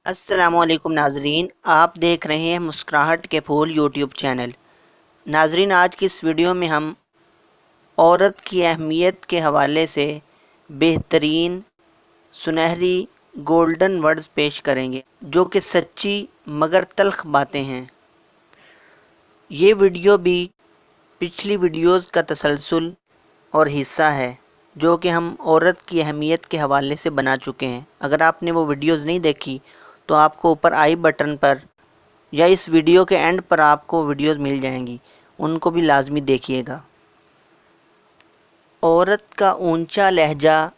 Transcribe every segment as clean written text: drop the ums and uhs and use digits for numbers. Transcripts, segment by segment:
السلام علیکم ناظرین، آپ دیکھ رہے ہیں مسکراہٹ کے پھول یوٹیوب چینل۔ ناظرین، آج کی اس ویڈیو میں ہم عورت کی اہمیت کے حوالے سے بہترین سنہری گولڈن ورڈز پیش کریں گے جو کہ سچی مگر تلخ باتیں ہیں۔ یہ ویڈیو بھی پچھلی ویڈیوز کا تسلسل اور حصہ ہے جو کہ ہم عورت کی اہمیت کے حوالے سے بنا چکے ہیں۔ اگر آپ نے وہ ویڈیوز نہیں دیکھی تو آپ کو اوپر آئی بٹن پر یا اس ویڈیو کے اینڈ پر آپ کو ویڈیوز مل جائیں گی، ان کو بھی لازمی دیکھیے گا۔ عورت کا اونچا لہجہ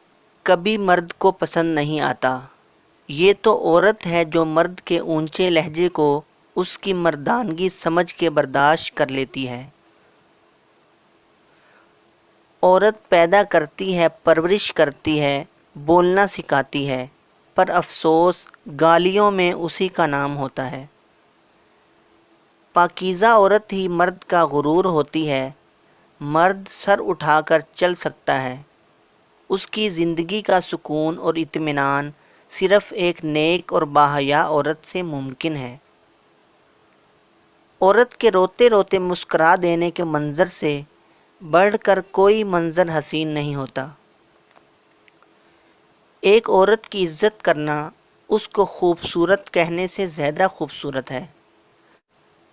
کبھی مرد کو پسند نہیں آتا۔ یہ تو عورت ہے جو مرد کے اونچے لہجے کو اس کی مردانگی سمجھ کے برداشت کر لیتی ہے۔ عورت پیدا کرتی ہے، پرورش کرتی ہے، بولنا سکھاتی ہے، پر افسوس گالیوں میں اسی کا نام ہوتا ہے۔ پاکیزہ عورت ہی مرد کا غرور ہوتی ہے۔ مرد سر اٹھا کر چل سکتا ہے۔ اس کی زندگی کا سکون اور اطمینان صرف ایک نیک اور باحیا عورت سے ممکن ہے۔ عورت کے روتے روتے مسکرا دینے کے منظر سے بڑھ کر کوئی منظر حسین نہیں ہوتا۔ ایک عورت کی عزت کرنا اس کو خوبصورت کہنے سے زیادہ خوبصورت ہے۔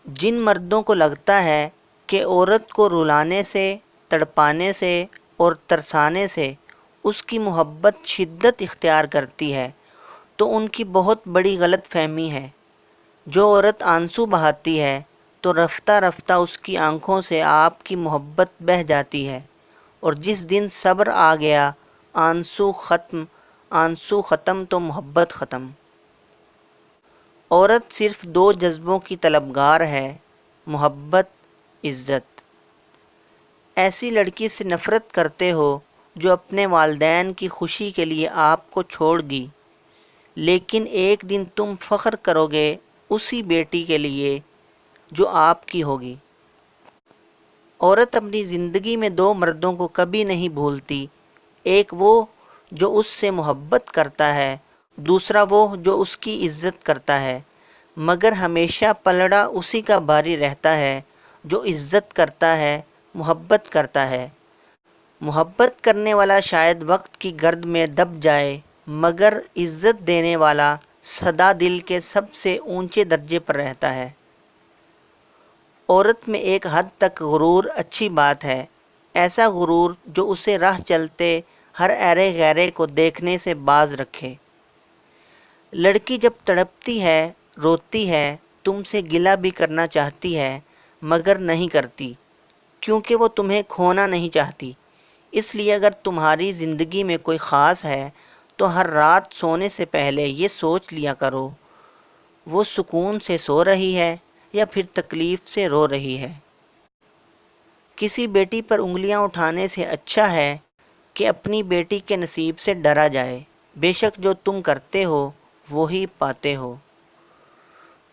جن مردوں کو لگتا ہے کہ عورت کو رلانے سے، تڑپانے سے اور ترسانے سے اس کی محبت شدت اختیار کرتی ہے تو ان کی بہت بڑی غلط فہمی ہے۔ جو عورت آنسو بہاتی ہے تو رفتہ رفتہ اس کی آنکھوں سے آپ کی محبت بہہ جاتی ہے، اور جس دن صبر آ گیا، آنسو ختم تو محبت ختم۔ عورت صرف دو جذبوں کی طلبگار ہے، محبت، عزت۔ ایسی لڑکی سے نفرت کرتے ہو جو اپنے والدین کی خوشی کے لیے آپ کو چھوڑ دی، لیکن ایک دن تم فخر کرو گے اسی بیٹی کے لیے جو آپ کی ہوگی۔ عورت اپنی زندگی میں دو مردوں کو کبھی نہیں بھولتی، ایک وہ جو اس سے محبت کرتا ہے، دوسرا وہ جو اس کی عزت کرتا ہے، مگر ہمیشہ پلڑا اسی کا بھاری رہتا ہے جو عزت کرتا ہے، محبت کرتا ہے۔ محبت کرنے والا شاید وقت کی گرد میں دب جائے، مگر عزت دینے والا سدا دل کے سب سے اونچے درجے پر رہتا ہے۔ عورت میں ایک حد تک غرور اچھی بات ہے، ایسا غرور جو اسے راہ چلتے ہر ایرے غیرے کو دیکھنے سے باز رکھے۔ لڑکی جب تڑپتی ہے، روتی ہے، تم سے گلہ بھی کرنا چاہتی ہے مگر نہیں کرتی، کیونکہ وہ تمہیں کھونا نہیں چاہتی۔ اس لیے اگر تمہاری زندگی میں کوئی خاص ہے تو ہر رات سونے سے پہلے یہ سوچ لیا کرو وہ سکون سے سو رہی ہے یا پھر تکلیف سے رو رہی ہے۔ کسی بیٹی پر انگلیاں اٹھانے سے اچھا ہے کہ اپنی بیٹی کے نصیب سے ڈرا جائے۔ بے شک جو تم کرتے ہو وہی پاتے ہو۔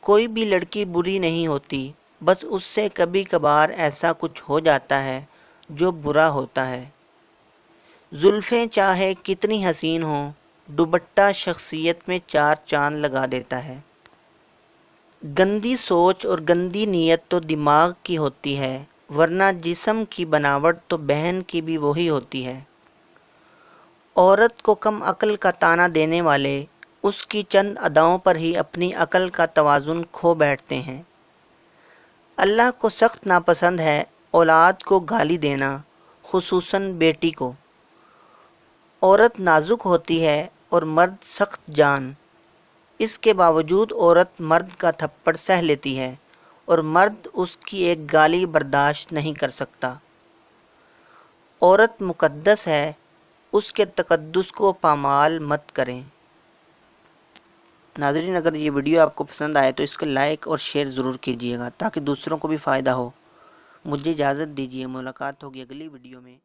کوئی بھی لڑکی بری نہیں ہوتی، بس اس سے کبھی کبھار ایسا کچھ ہو جاتا ہے جو برا ہوتا ہے۔ زلفیں چاہے کتنی حسین ہوں، دوپٹہ شخصیت میں چار چاند لگا دیتا ہے۔ گندی سوچ اور گندی نیت تو دماغ کی ہوتی ہے، ورنہ جسم کی بناوٹ تو بہن کی بھی وہی ہوتی ہے۔ عورت کو کم عقل کا طعنہ دینے والے اس کی چند اداؤں پر ہی اپنی عقل کا توازن کھو بیٹھتے ہیں۔ اللہ کو سخت ناپسند ہے اولاد کو گالی دینا، خصوصاً بیٹی کو۔ عورت نازک ہوتی ہے اور مرد سخت جان، اس کے باوجود عورت مرد کا تھپڑ سہ لیتی ہے اور مرد اس کی ایک گالی برداشت نہیں کر سکتا۔ عورت مقدس ہے، اس کے تقدس کو پامال مت کریں۔ ناظرین، اگر یہ ویڈیو آپ کو پسند آئے تو اس کو لائک اور شیئر ضرور کیجیے گا تاکہ دوسروں کو بھی فائدہ ہو۔ مجھے اجازت دیجیے، ملاقات ہوگی اگلی ویڈیو میں۔